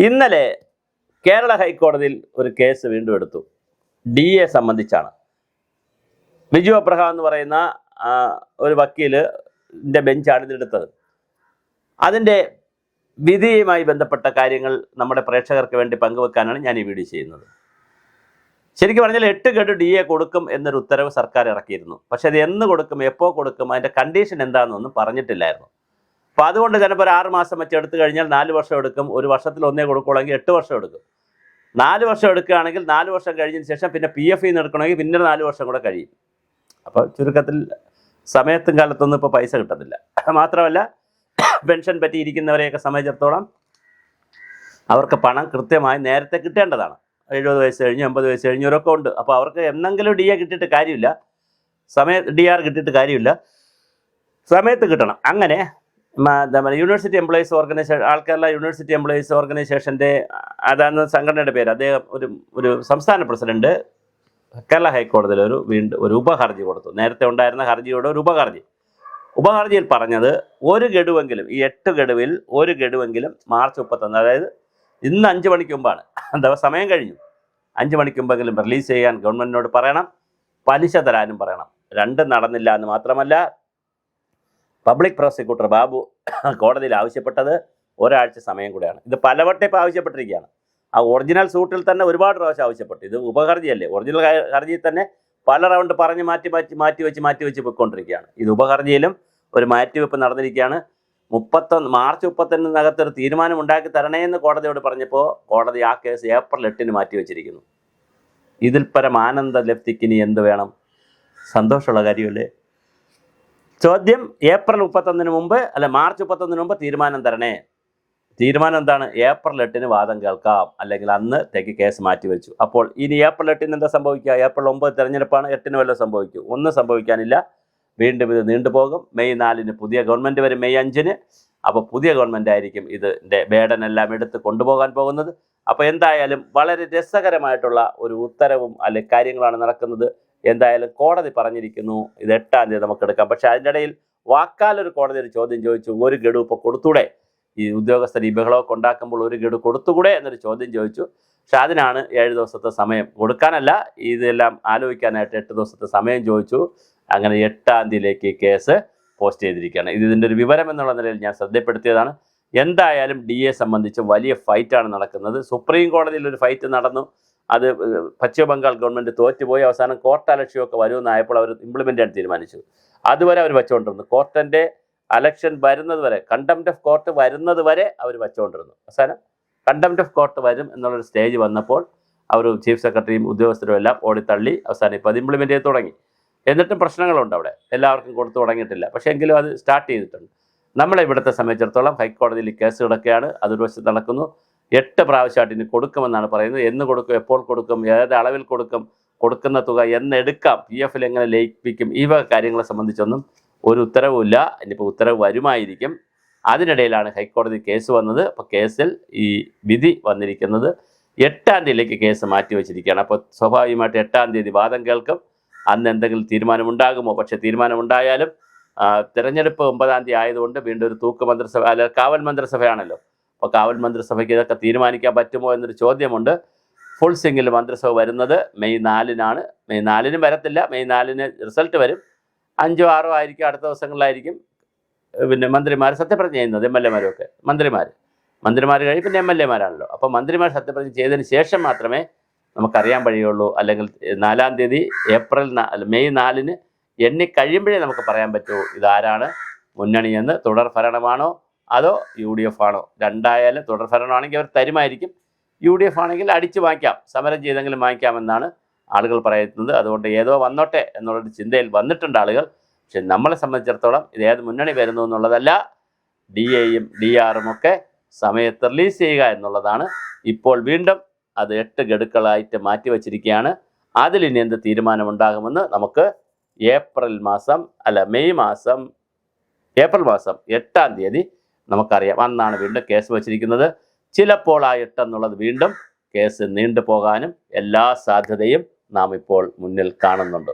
ഇന്നലെ കേരള ഹൈക്കോടതിയിൽ ഒരു കേസ് വീണ്ടും എടുത്തു. DA സംബന്ധിച്ചാണ്. ബിജു അബ്രഹാം എന്ന് പറയുന്ന ഒരു വക്കീലിൻ്റെ ബെഞ്ചാണ് ഇതെടുത്തത്. അതിൻ്റെ വിധിയുമായി ബന്ധപ്പെട്ട കാര്യങ്ങൾ നമ്മുടെ പ്രേക്ഷകർക്ക് വേണ്ടി പങ്കുവെക്കാനാണ് ഞാൻ ഈ വീഡിയോ ചെയ്യുന്നത്. ശരിക്കും പറഞ്ഞാൽ 8 ഗഡു DA കൊടുക്കും എന്നൊരു ഉത്തരവ് സർക്കാർ ഇറക്കിയിരുന്നു. പക്ഷേ അത് എന്ന് കൊടുക്കും, എപ്പോൾ കൊടുക്കും, അതിൻ്റെ കണ്ടീഷൻ എന്താണെന്നൊന്നും പറഞ്ഞിട്ടില്ലായിരുന്നു. അപ്പോൾ അതുകൊണ്ട് ചിലപ്പോൾ ഒരു 6 മാസം വെച്ച് എടുത്തു കഴിഞ്ഞാൽ 4 വർഷം എടുക്കും. ഒരു വർഷത്തിൽ ഒന്നേ കൊടുക്കുകയാണെങ്കിൽ 8 വർഷം എടുക്കും. 4 വർഷം എടുക്കുകയാണെങ്കിൽ 4 വർഷം കഴിഞ്ഞതിന് ശേഷം പിന്നെ PF നിന്ന് എടുക്കണമെങ്കിൽ പിന്നെ 4 വർഷം കൂടെ കഴിയും. അപ്പോൾ ചുരുക്കത്തിൽ സമയത്തും കാലത്തൊന്നും ഇപ്പോൾ പൈസ കിട്ടത്തില്ല. മാത്രമല്ല പെൻഷൻ പറ്റിയിരിക്കുന്നവരെയൊക്കെ സംബന്ധിച്ചിടത്തോളം അവർക്ക് പണം കൃത്യമായി നേരത്തെ കിട്ടേണ്ടതാണ്. 70 വയസ്സ് കഴിഞ്ഞ് 80 വയസ്സ് കഴിഞ്ഞവരൊക്കെ ഉണ്ട്. അപ്പോൾ അവർക്ക് എന്നെങ്കിലും DA കിട്ടിയിട്ട് കാര്യമില്ല, DR കിട്ടിയിട്ട് കാര്യമില്ല, സമയത്ത് കിട്ടണം. അങ്ങനെ യൂണിവേഴ്സിറ്റി എംപ്ലോയീസ് ഓർഗനൈസേഷൻ, ആൾ കേരള യൂണിവേഴ്സിറ്റി എംപ്ലോയീസ് ഓർഗനൈസേഷൻ്റെ അതാണ് സംഘടനയുടെ പേര്. അദ്ദേഹം ഒരു സംസ്ഥാന പ്രസിഡന്റ് കേരള ഹൈക്കോടതിയിൽ ഒരു ഉപഹർജി കൊടുത്തു. നേരത്തെ ഉണ്ടായിരുന്ന ഹർജിയുടെ ഒരു ഉപഹർജിയിൽ പറഞ്ഞത് ഒരു ഗഡുവെങ്കിലും, ഈ 8 ഗഡുവിൽ ഒരു ഗഡുവെങ്കിലും മാർച്ച് 31, അതായത് ഇന്ന് 5 മണിക്ക് മുമ്പാണ്, സമയം കഴിഞ്ഞു, 5 മണിക്ക് മുമ്പെങ്കിലും റിലീസ് ചെയ്യാൻ ഗവൺമെൻറ്റിനോട് പറയണം, പലിശ തരാനും പറയണം. രണ്ടും നടന്നില്ല എന്ന് മാത്രമല്ല, പബ്ലിക് പ്രോസിക്യൂട്ടർ ബാബു കോടതിയിൽ ആവശ്യപ്പെട്ടത് ഒരാഴ്ച സമയം കൂടെയാണ്. ഇത് പലവട്ടം ഇപ്പോൾ ആവശ്യപ്പെട്ടിരിക്കുകയാണ്. ആ ഒറിജിനൽ സൂട്ടിൽ തന്നെ ഒരുപാട് പ്രാവശ്യം ആവശ്യപ്പെട്ടു. ഇത് ഉപഹർജിയല്ലേ, ഒറിജിനൽ ഹർജിയിൽ തന്നെ പല റൗണ്ട് പറഞ്ഞ് മാറ്റി വെച്ച് പോയിക്കൊണ്ടിരിക്കുകയാണ്. ഇത് ഉപഹർജിയിലും ഒരു മാറ്റിവെപ്പ് നടന്നിരിക്കുകയാണ്. മാർച്ച് 31-നകത്തൊരു തീരുമാനം ഉണ്ടാക്കി തരണേ എന്ന് കോടതിയോട് പറഞ്ഞപ്പോൾ കോടതി ആ കേസ് ഏപ്രിൽ 8 മാറ്റി വെച്ചിരിക്കുന്നു. ഇതിൽ പരം ആനന്ദ ലബ്ധിക്കിനി എന്ത് വേണം? സന്തോഷമുള്ള കാര്യമല്ലേ? ചോദ്യം, ഏപ്രിൽ 31 മുമ്പ് മാർച്ച് 31 മുമ്പ് തീരുമാനം തരണേ. തീരുമാനം എന്താണ്? ഏപ്രിൽ 8 വാദം കേൾക്കാം, അല്ലെങ്കിൽ അന്നത്തേക്ക് കേസ് മാറ്റിവെച്ചു. അപ്പോൾ ഇനി ഏപ്രിൽ 8 എന്താ സംഭവിക്കുക? ഏപ്രിൽ 9 തെരഞ്ഞെടുപ്പാണ്, 8 വല്ലതും സംഭവിക്കും? ഒന്നും സംഭവിക്കാനില്ല. വീണ്ടും ഇത് നീണ്ടുപോകും. മെയ് 4 പുതിയ ഗവൺമെൻറ് വരും, മെയ് 5. അപ്പോൾ പുതിയ ഗവൺമെൻറ് ആയിരിക്കും ഇതിൻ്റെ ബേഡനെല്ലാം എടുത്ത് കൊണ്ടുപോകാൻ പോകുന്നത്. അപ്പോൾ എന്തായാലും വളരെ രസകരമായിട്ടുള്ള ഒരു ഉത്തരവും കാര്യങ്ങളാണ് നടക്കുന്നത്. എന്തായാലും കോടതി പറഞ്ഞിരിക്കുന്നു ഇത് 8-ാം തീയതി നമുക്ക് എടുക്കാം. പക്ഷേ അതിൻ്റെ ഇടയിൽ വാക്കാലൊരു കോടതി ഒരു ചോദ്യം ചോദിച്ചു, ഒരു ഗഡു ഇപ്പോൾ കൊടുത്തൂടെ? ഈ ഉദ്യോഗസ്ഥർ ഈ ബഹളമൊക്കെ ഉണ്ടാക്കുമ്പോൾ ഒരു ഗഡു കൊടുത്തുകൂടെ എന്നൊരു ചോദ്യം ചോദിച്ചു. പക്ഷെ അതിനാണ് 7 ദിവസത്തെ സമയം, കൊടുക്കാനല്ല, ഇതെല്ലാം ആലോചിക്കാനായിട്ട് 8 ദിവസത്തെ സമയം ചോദിച്ചു. അങ്ങനെ 8-ാം തീയതിയിലേക്ക് കേസ് പോസ്റ്റ് ചെയ്തിരിക്കുകയാണ്. ഇതിൻ്റെ ഒരു വിവരം എന്നുള്ള നിലയിൽ ഞാൻ ശ്രദ്ധപ്പെടുത്തിയതാണ്. എന്തായാലും DA സംബന്ധിച്ച് വലിയ ഫൈറ്റാണ് നടക്കുന്നത്. സുപ്രീം കോടതിയിൽ ഒരു ഫൈറ്റ് നടന്നു. അത് പശ്ചിമ ബംഗാൾ ഗവൺമെൻറ് തോറ്റുപോയി. അവസാനം കോർട്ട് അലക്ഷ്യമൊക്കെ വരുമെന്നായപ്പോൾ അവർ ഇംപ്ലിമെൻ്റ് ചെയ്യാൻ തീരുമാനിച്ചു. അതുവരെ അവർ വച്ചുകൊണ്ടിരുന്നു. കോർട്ടിൻ്റെ അലക്ഷൻ വരുന്നത് വരെ, കണ്ടംപ്റ്റ് ഓഫ് കോർട്ട് വരുന്നത് വരെ അവർ വച്ചുകൊണ്ടിരുന്നു. അവസാനം കണ്ടംപ്റ്റ് ഓഫ് കോർട്ട് വരും എന്നുള്ളൊരു സ്റ്റേജ് വന്നപ്പോൾ അവർ ചീഫ് സെക്രട്ടറിയും ഉദ്യോഗസ്ഥരും എല്ലാം ഓടിത്തള്ളി. അവസാനം ഇപ്പോൾ അത് ഇംപ്ലിമെൻ്റ് ചെയ്ത് തുടങ്ങി. എന്നിട്ടും പ്രശ്നങ്ങളുണ്ട് അവിടെ, എല്ലാവർക്കും കൊടുത്തു തുടങ്ങിയിട്ടില്ല. പക്ഷേ എങ്കിലും അത് സ്റ്റാർട്ട് ചെയ്തിട്ടുണ്ട്. നമ്മളെ ഇവിടുത്തെ സംബന്ധിച്ചിടത്തോളം ഹൈക്കോടതിയിൽ കേസ് കിടക്കുകയാണ്. അതൊരു വശത്ത് നടക്കുന്നു. 8 പ്രാവശ്യമായിട്ട് ഇനി കൊടുക്കുമെന്നാണ് പറയുന്നത്. എന്ന് കൊടുക്കും, എപ്പോൾ കൊടുക്കും, ഏത് അളവിൽ കൊടുക്കും, കൊടുക്കുന്ന തുക എന്നെടുക്കാം, PF എങ്ങനെ ലയിപ്പിക്കും, ഈ വക കാര്യങ്ങളെ സംബന്ധിച്ചൊന്നും ഒരു ഉത്തരവുമില്ല. ഇനിയിപ്പോൾ ഉത്തരവ് വരുമായിരിക്കും. അതിനിടയിലാണ് ഹൈക്കോടതി കേസ് വന്നത്. അപ്പോൾ കേസിൽ ഈ വിധി വന്നിരിക്കുന്നത് 8-ാം തീയതിയിലേക്ക് കേസ് മാറ്റി വെച്ചിരിക്കുകയാണ്. അപ്പോൾ സ്വാഭാവികമായിട്ട് 8-ാം തീയതി വാദം കേൾക്കും. അന്ന് എന്തെങ്കിലും തീരുമാനമുണ്ടാകുമോ? പക്ഷേ തീരുമാനമുണ്ടായാലും തിരഞ്ഞെടുപ്പ് 9-ാം തീയതി ആയതുകൊണ്ട് വീണ്ടും ഒരു തൂക്ക് മന്ത്രിസഭ, കാവൽ മന്ത്രിസഭയാണല്ലോ. അപ്പോൾ കാവൽ മന്ത്രിസഭയ്ക്ക് ഇതൊക്കെ തീരുമാനിക്കാൻ പറ്റുമോ എന്നൊരു ചോദ്യമുണ്ട്. ഫുൾ സിംഗിൾ മന്ത്രിസഭ വരുന്നത് മെയ് 4-നാണ്. മെയ് 4-നും വരത്തില്ല, മെയ് 4-ന് റിസൾട്ട് വരും. 5-ഓ 6-ഓ ആയിരിക്കും, അടുത്ത ദിവസങ്ങളിലായിരിക്കും പിന്നെ മന്ത്രിമാർ സത്യപ്രതിജ്ഞ ചെയ്യുന്നത്. MLA-മാരൊക്കെ മന്ത്രിമാർ കഴിഞ്ഞ് പിന്നെ MLA-മാരാണല്ലോ. അപ്പോൾ മന്ത്രിമാർ സത്യപ്രതിജ്ഞ ചെയ്തതിന് ശേഷം മാത്രമേ നമുക്കറിയാൻ കഴിയുള്ളൂ. അല്ലെങ്കിൽ 4-ാം തീയതി മെയ് 4-ന് കഴിയുമ്പോഴേ നമുക്ക് പറയാൻ പറ്റൂ ഇതാരാണ് മുന്നണിയെന്ന്. തുടർ ഭരണമാണോ അതോ UDF ആണോ? രണ്ടായാലും തുടർ ഭരണമാണെങ്കിൽ അവർ തരുമായിരിക്കും, UDF ആണെങ്കിൽ അടിച്ചു വാങ്ങിക്കാം, സമരം ചെയ്തെങ്കിലും വാങ്ങിക്കാമെന്നാണ് ആളുകൾ പറയുന്നത്. അതുകൊണ്ട് ഏതോ വന്നോട്ടെ എന്നുള്ളൊരു ചിന്തയിൽ വന്നിട്ടുണ്ട് ആളുകൾ. പക്ഷെ നമ്മളെ സംബന്ധിച്ചിടത്തോളം ഇത് ഏത് മുന്നണി വരുന്നു എന്നുള്ളതല്ല, DA-യും DR-ഉം ഒക്കെ സമയത്ത് റിലീസ് ചെയ്യുക എന്നുള്ളതാണ്. ഇപ്പോൾ വീണ്ടും അത് 8 ഗഡുക്കളായിട്ട് മാറ്റി വച്ചിരിക്കുകയാണ്. അതിലിനി എന്ത് തീരുമാനമുണ്ടാകുമെന്ന് നമുക്ക് ഏപ്രിൽ മാസം 8-ാം തീയതി നമുക്കറിയാം. അന്നാണ് വീണ്ടും കേസ് വച്ചിരിക്കുന്നത്. ചിലപ്പോൾ ആ 8 എന്നുള്ളത് വീണ്ടും കേസ് നീണ്ടുപോകാനും എല്ലാ സാധ്യതയും നാം ഇപ്പോൾ മുന്നിൽ കാണുന്നുണ്ട്.